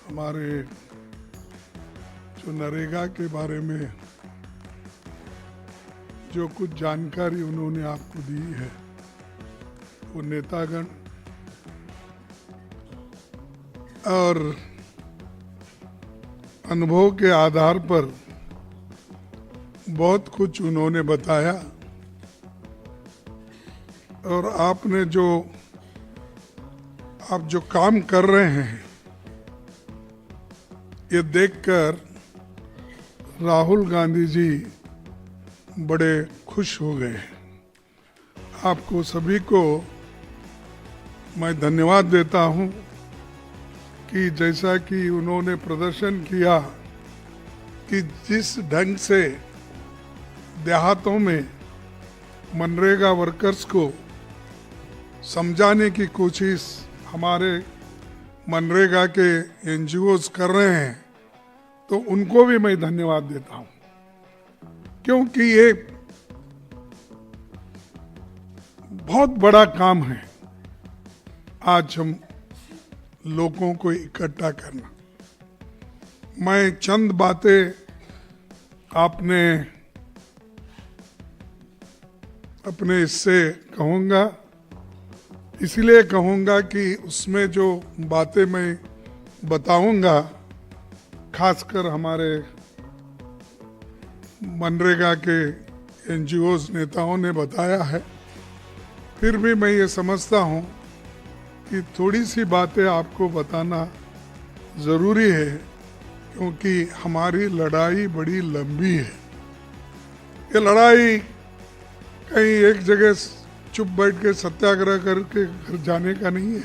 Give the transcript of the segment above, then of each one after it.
हमारे जो नरेगा के बारे में जो कुछ जानकारी उन्होंने आपको दी है, वो नेतागण और अनुभव के आधार पर बहुत कुछ उन्होंने बताया। और आपने आप जो काम कर रहे हैं, ये देखकर राहुल गांधी जी बड़े खुश हो गए। आपको सभी को मैं धन्यवाद देता हूं कि जैसा कि उन्होंने प्रदर्शन किया कि जिस ढंग से देहातों में मनरेगा वर्कर्स को समझाने की कोशिश हमारे मनरेगा के एनजीओज कर रहे हैं, तो उनको भी मैं धन्यवाद देता हूं, क्योंकि ये बहुत बड़ा काम है आज हम लोगों को इकट्ठा करना। मैं चंद बातें आपने अपने इससे कहूँगा, इसलिए कहूँगा कि उसमें जो बातें मैं बताऊँगा खासकर हमारे मनरेगा के एनजीओज नेताओं ने बताया है। फिर भी मैं ये समझता हूँ कि थोड़ी सी बातें आपको बताना ज़रूरी है, क्योंकि हमारी लड़ाई बड़ी लंबी है। ये लड़ाई कहीं एक जगह चुप बैठ के सत्याग्रह करके घर जाने का नहीं है,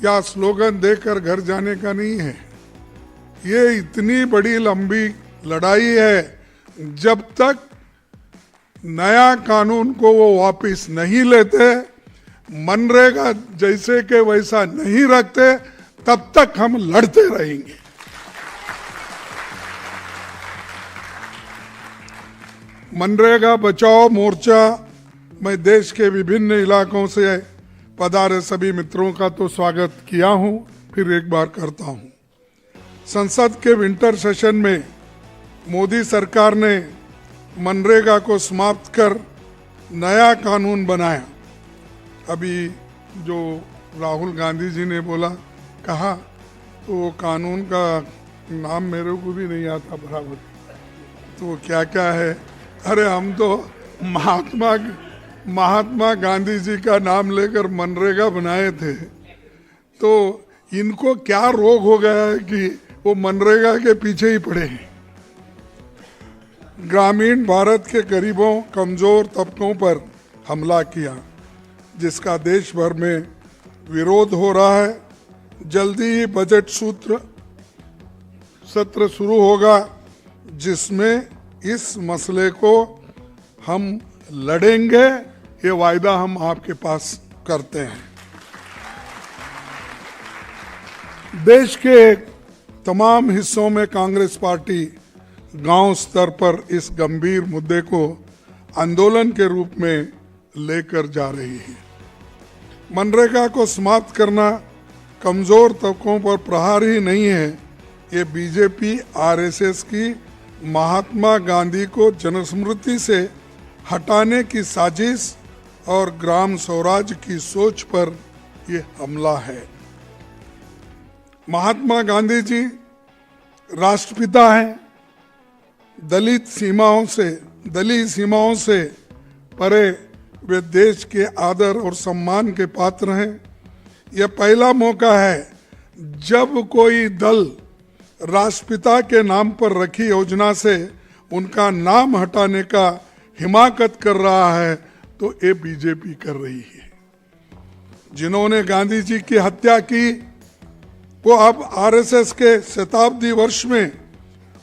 या स्लोगन देकर घर जाने का नहीं है। ये इतनी बड़ी लंबी लड़ाई है, जब तक नया कानून को वो वापस नहीं लेते, मनरेगा जैसे के वैसा नहीं रखते, तब तक हम लड़ते रहेंगे। मनरेगा बचाओ मोर्चा मैं देश के विभिन्न इलाकों से पधारे सभी मित्रों का तो स्वागत किया हूं, फिर एक बार करता हूं। संसद के विंटर सेशन में मोदी सरकार ने मनरेगा को समाप्त कर नया कानून बनाया। अभी जो राहुल गांधी जी ने कहा, तो वो कानून का नाम मेरे को भी नहीं आता बराबर, तो क्या क्या है। अरे हम तो महात्मा गांधी जी का नाम लेकर मनरेगा बनाए थे, तो इनको क्या रोग हो गया है कि वो मनरेगा के पीछे ही पड़े हैं। ग्रामीण भारत के गरीबों कमजोर तबकों पर हमला किया, जिसका देश भर में विरोध हो रहा है। जल्दी ही बजट सत्र शुरू होगा, जिसमें इस मसले को हम लड़ेंगे, ये वायदा हम आपके पास करते हैं। देश के तमाम हिस्सों में कांग्रेस पार्टी गांव स्तर पर इस गंभीर मुद्दे को आंदोलन के रूप में लेकर जा रही है। मनरेगा को समाप्त करना कमजोर तबकों पर प्रहार ही नहीं है, ये बीजेपी आरएसएस की महात्मा गांधी को जनस्मृति से हटाने की साजिश और ग्राम स्वराज की सोच पर ये हमला है। महात्मा गांधी जी राष्ट्रपिता हैं, दलित सीमाओं से परे वे देश के आदर और सम्मान के पात्र हैं। यह पहला मौका है जब कोई दल राष्ट्रपिता के नाम पर रखी योजना से उनका नाम हटाने का हिमाकत कर रहा है, तो ये बीजेपी कर रही है। जिन्होंने गांधी जी की हत्या की, वो अब आरएसएस के शताब्दी वर्ष में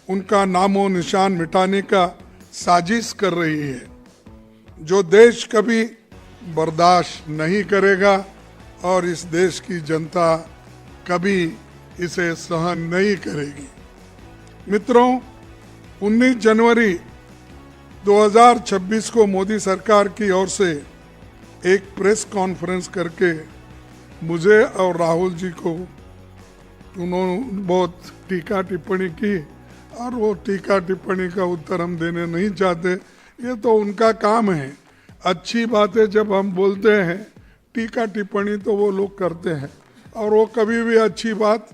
उनका नामो निशान मिटाने का साजिश कर रही है, जो देश कभी बर्दाश्त नहीं करेगा और इस देश की जनता कभी इसे सहन नहीं करेगी। मित्रों, 19 जनवरी 2026 को मोदी सरकार की ओर से एक प्रेस कॉन्फ्रेंस करके मुझे और राहुल जी को उन्होंने बहुत टीका टिप्पणी की और वो टीका टिप्पणी का उत्तर हम देने नहीं चाहते, ये तो उनका काम है। अच्छी बातें जब हम बोलते हैं, टीका टिप्पणी तो वो लोग करते हैं और वो कभी भी अच्छी बात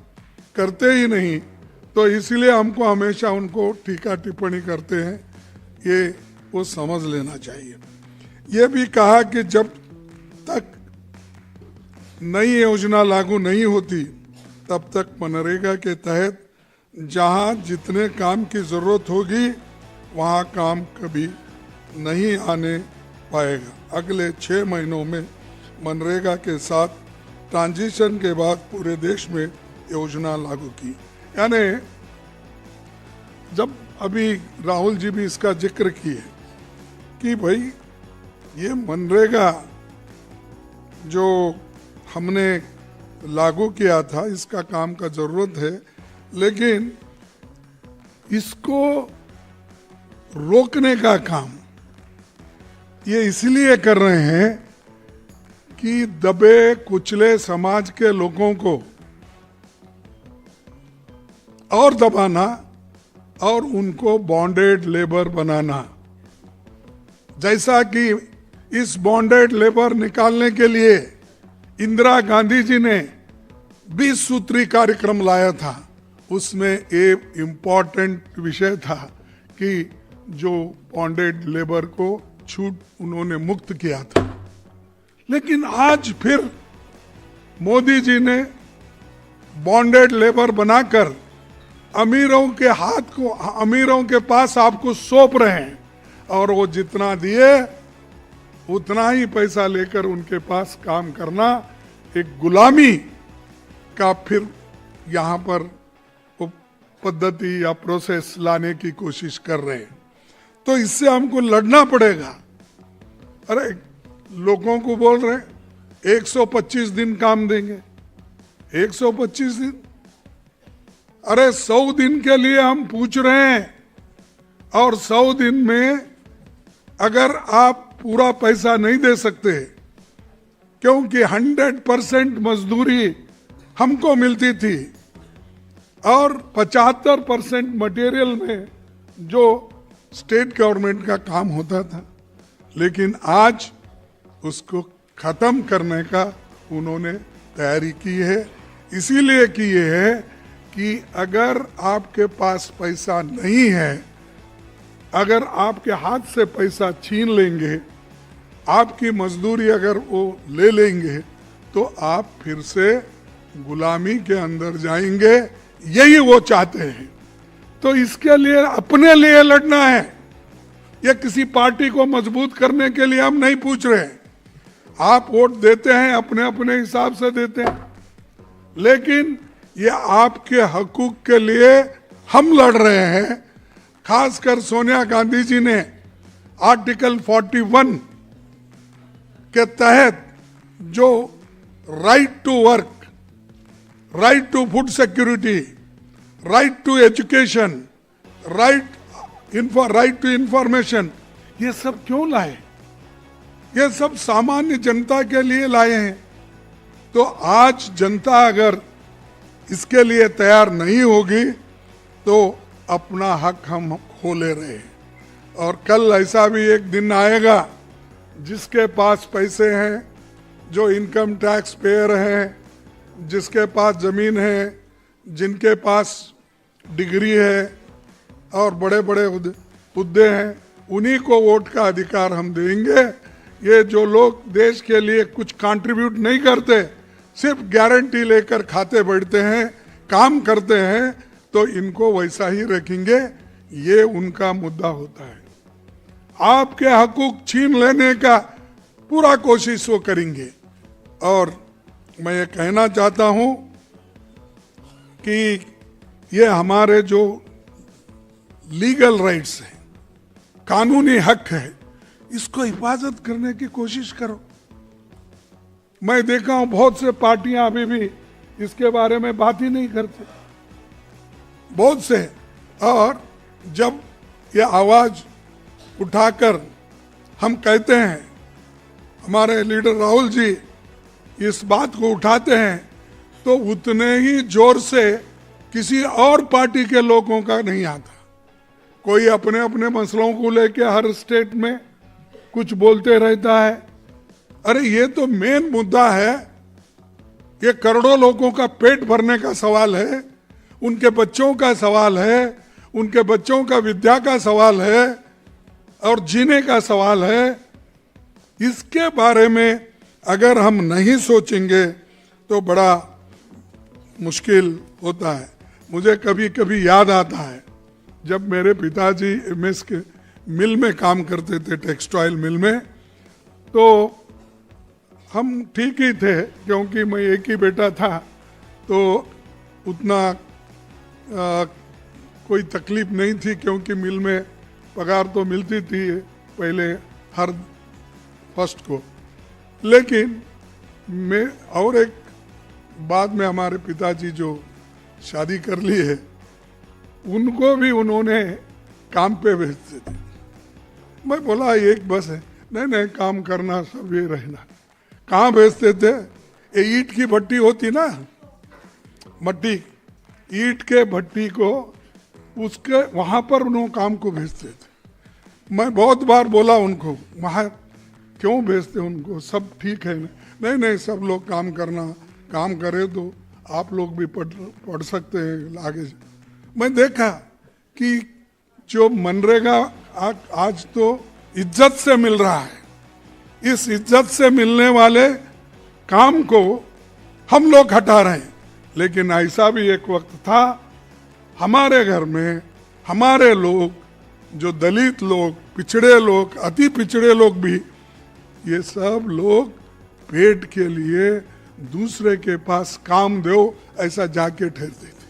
करते ही नहीं, तो इसलिए हमको हमेशा उनको टीका टिप्पणी करते हैं, ये वो समझ लेना चाहिए। ये भी कहा कि जब तक नई योजना लागू नहीं होती तब तक मनरेगा के तहत जहां जितने काम की जरूरत होगी वहां काम कभी नहीं आने पाएगा। अगले 6 महीनों में मनरेगा के साथ ट्रांजिशन के बाद पूरे देश में योजना लागू की। यानी जब अभी राहुल जी भी इसका जिक्र किए कि भाई ये मनरेगा जो हमने लागू किया था इसका काम का जरूरत है, लेकिन इसको रोकने का काम ये इसलिए कर रहे हैं कि दबे कुचले समाज के लोगों को और दबाना और उनको बॉन्डेड लेबर बनाना। जैसा कि इस बॉन्डेड लेबर निकालने के लिए इंदिरा गांधी जी ने 20 सूत्री कार्यक्रम लाया था, उसमें एक इम्पॉर्टेंट विषय था कि जो बॉन्डेड लेबर को छूट उन्होंने मुक्त किया था। लेकिन आज फिर मोदी जी ने बॉन्डेड लेबर बनाकर अमीरों के हाथ को, अमीरों के पास आपको सौंप रहे हैं और वो जितना दिए उतना ही पैसा लेकर उनके पास काम करना, एक गुलामी का फिर यहाँ पर वो पद्धति या प्रोसेस लाने की कोशिश कर रहे हैं। तो इससे हमको लड़ना पड़ेगा। अरे लोगों को बोल रहे 125 दिन काम देंगे, 125 दिन, अरे 100 दिन के लिए हम पूछ रहे हैं और 100 दिन में अगर आप पूरा पैसा नहीं दे सकते, क्योंकि 100% मजदूरी हमको मिलती थी और 75% मटेरियल में जो स्टेट गवर्नमेंट का काम होता था, लेकिन आज उसको खत्म करने का उन्होंने तैयारी की है। इसीलिए की है कि अगर आपके पास पैसा नहीं है, अगर आपके हाथ से पैसा छीन लेंगे, आपकी मजदूरी अगर वो ले लेंगे, तो आप फिर से गुलामी के अंदर जाएंगे। यही वो चाहते हैं। तो इसके लिए अपने लिए लड़ना है। ये किसी पार्टी को मजबूत करने के लिए हम नहीं पूछ रहे। आप वोट देते हैं अपने अपने हिसाब से देते हैं, लेकिन ये आपके हकूक के लिए हम लड़ रहे हैं। खासकर सोनिया गांधी जी ने आर्टिकल 41 के तहत जो right to work, right to food security, right to education, right to information, ये सब क्यों लाए? ये सब सामान्य जनता के लिए लाए हैं। तो आज जनता अगर इसके लिए तैयार नहीं होगी तो अपना हक हम खो ले रहे हैं। और कल ऐसा भी एक दिन आएगा जिसके पास पैसे हैं, जो इनकम टैक्स पेयर हैं, जिसके पास जमीन है, जिनके पास डिग्री है और बड़े बड़े हुद्दे हैं, उन्हीं को वोट का अधिकार हम देंगे। ये जो लोग देश के लिए कुछ कंट्रीब्यूट नहीं करते, सिर्फ गारंटी लेकर खाते बैठते हैं, काम करते हैं, तो इनको वैसा ही रखेंगे। ये उनका मुद्दा होता है। आपके हकूक छीन लेने का पूरा कोशिश वो करेंगे। और मैं ये कहना चाहता हूं कि ये हमारे जो लीगल राइट्स हैं, कानूनी हक है, इसको हिफाजत करने की कोशिश करो। मैं देखा हूं बहुत से पार्टियां अभी भी इसके बारे में बात ही नहीं करते, बहुत से। और जब ये आवाज उठाकर हम कहते हैं, हमारे लीडर राहुल जी इस बात को उठाते हैं, तो उतने ही जोर से किसी और पार्टी के लोगों का नहीं आता। कोई अपने अपने मसलों को लेके हर स्टेट में कुछ बोलते रहता है। अरे ये तो मेन मुद्दा है, ये करोड़ों लोगों का पेट भरने का सवाल है, उनके बच्चों का सवाल है, उनके बच्चों का विद्या का सवाल है और जीने का सवाल है। इसके बारे में अगर हम नहीं सोचेंगे तो बड़ा मुश्किल होता है। मुझे कभी कभी याद आता है जब मेरे पिताजी एमएस के मिल में काम करते थे, टेक्सटाइल मिल में, तो हम ठीक ही थे क्योंकि मैं एक ही बेटा था, तो उतना कोई तकलीफ नहीं थी क्योंकि मिल में पगार तो मिलती थी पहले हर फर्स्ट को। लेकिन मैं और एक बाद में हमारे पिताजी जो शादी कर ली है, उनको भी उन्होंने काम पे भेजते थे। मैं बोला एक बस है, नहीं नहीं काम करना सब ये रहना। कहाँ भेजते थे? ये ईंट की भट्टी होती ना, मट्टी, ईंट के भट्टी को उसके वहां पर उन्होंने काम को भेजते थे। मैं बहुत बार बोला उनको, वहां क्यों भेजते उनको, सब ठीक है ना? नहीं नहीं सब लोग काम करना, काम करे तो आप लोग भी पढ़ सकते हैं आगे। मैं देखा कि जो मनरेगा आज तो इज्जत से मिल रहा है, इस इज्जत से मिलने वाले काम को हम लोग हटा रहे हैं। लेकिन ऐसा भी एक वक्त था हमारे घर में, हमारे लोग, जो दलित लोग, पिछड़े लोग, अति पिछड़े लोग भी, ये सब लोग पेट के लिए दूसरे के पास काम दो ऐसा जाके ठहरते थे।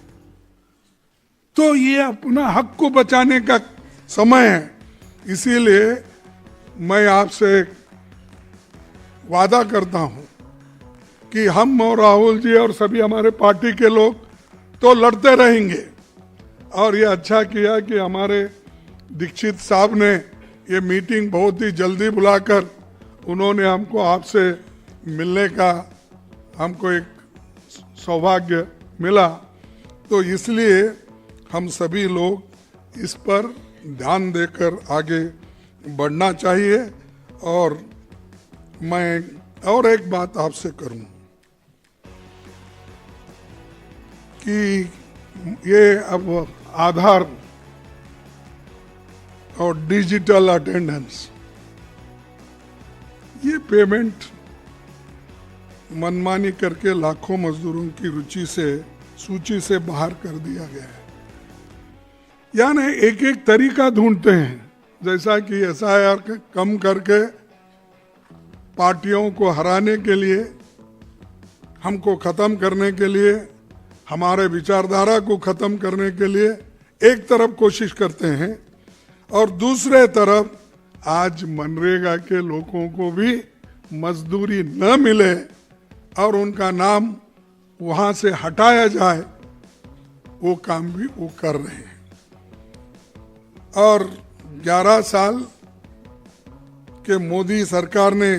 तो ये अपना हक को बचाने का समय है। इसीलिए मैं आपसे वादा करता हूं कि हम और राहुल जी और सभी हमारे पार्टी के लोग तो लड़ते रहेंगे। और ये अच्छा किया कि हमारे दीक्षित साहब ने ये मीटिंग बहुत ही जल्दी बुलाकर उन्होंने हमको आपसे मिलने का हमको एक सौभाग्य मिला। तो इसलिए हम सभी लोग इस पर ध्यान देकर आगे बढ़ना चाहिए। और मैं और एक बात आपसे करूं कि ये अब आधार और डिजिटल अटेंडेंस, ये पेमेंट मनमानी करके लाखों मजदूरों की रुचि से सूची से बाहर कर दिया गया है। यानी एक एक तरीका ढूंढते हैं, जैसा कि एसआईआर कम करके पार्टियों को हराने के लिए, हमको खत्म करने के लिए, हमारे विचारधारा को खत्म करने के लिए एक तरफ कोशिश करते हैं और दूसरे तरफ आज मनरेगा के लोगों को भी मजदूरी न मिले और उनका नाम वहां से हटाया जाए, वो काम भी वो कर रहे हैं। और 11 साल के मोदी सरकार ने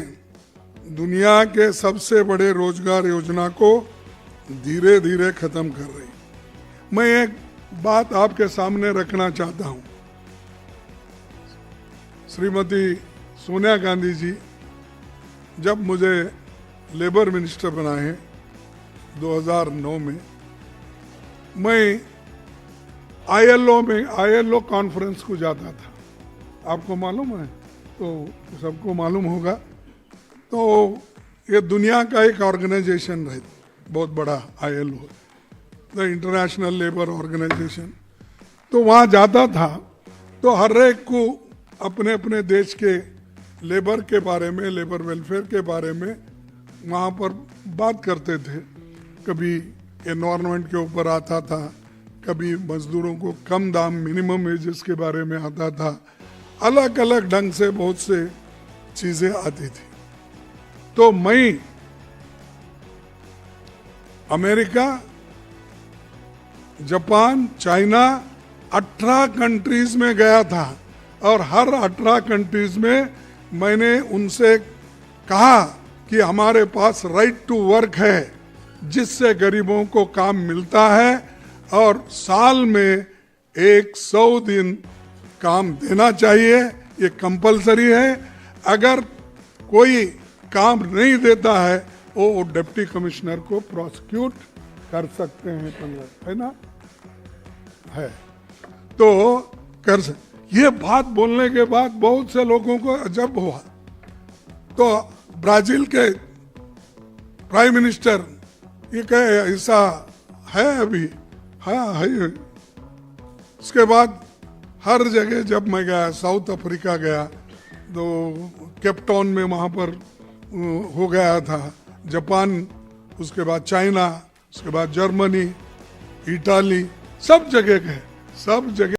दुनिया के सबसे बड़े रोजगार योजना को धीरे धीरे खत्म कर रही। मैं एक बात आपके सामने रखना चाहता हूं। श्रीमती सोनिया गांधी जी जब मुझे लेबर मिनिस्टर बनाए 2009 में, मैं आईएलओ कॉन्फ्रेंस को जाता था। आपको मालूम है, तो सबको मालूम होगा। तो ये दुनिया का एक ऑर्गेनाइजेशन है, बहुत बड़ा ILO, the international labour organisation. तो वहाँ जाता था तो हर एक को अपने अपने देश के लेबर के बारे में, लेबर वेलफेयर के बारे में वहाँ पर बात करते थे। कभी एनवायरनमेंट के ऊपर आता था, कभी मजदूरों को कम दाम, मिनिमम वेजेस के बारे में आता था। अलग अलग ढंग से बहुत से चीजें आती थी। तो मैं अमेरिका, जापान, चाइना 18 कंट्रीज में गया था और हर 18 कंट्रीज में मैंने उनसे कहा कि हमारे पास राइट टू वर्क है, जिससे गरीबों को काम मिलता है और साल में 100 दिन काम देना चाहिए, ये कंपलसरी है। अगर कोई काम नहीं देता है वो डिप्टी कमिश्नर को प्रोसिक्यूट कर सकते हैं, है ना, है तो कर सकते। ये बात बोलने के बाद बहुत से लोगों को अजब हुआ। तो ब्राजील के प्राइम मिनिस्टर ये कहे ऐसा है अभी, हाँ है। उसके बाद हर जगह जब मैं गया, साउथ अफ्रीका गया तो केपटाउन में वहाँ पर हो गया था, जापान, उसके बाद चाइना, उसके बाद जर्मनी, इटाली, सब जगह गए, सब जगह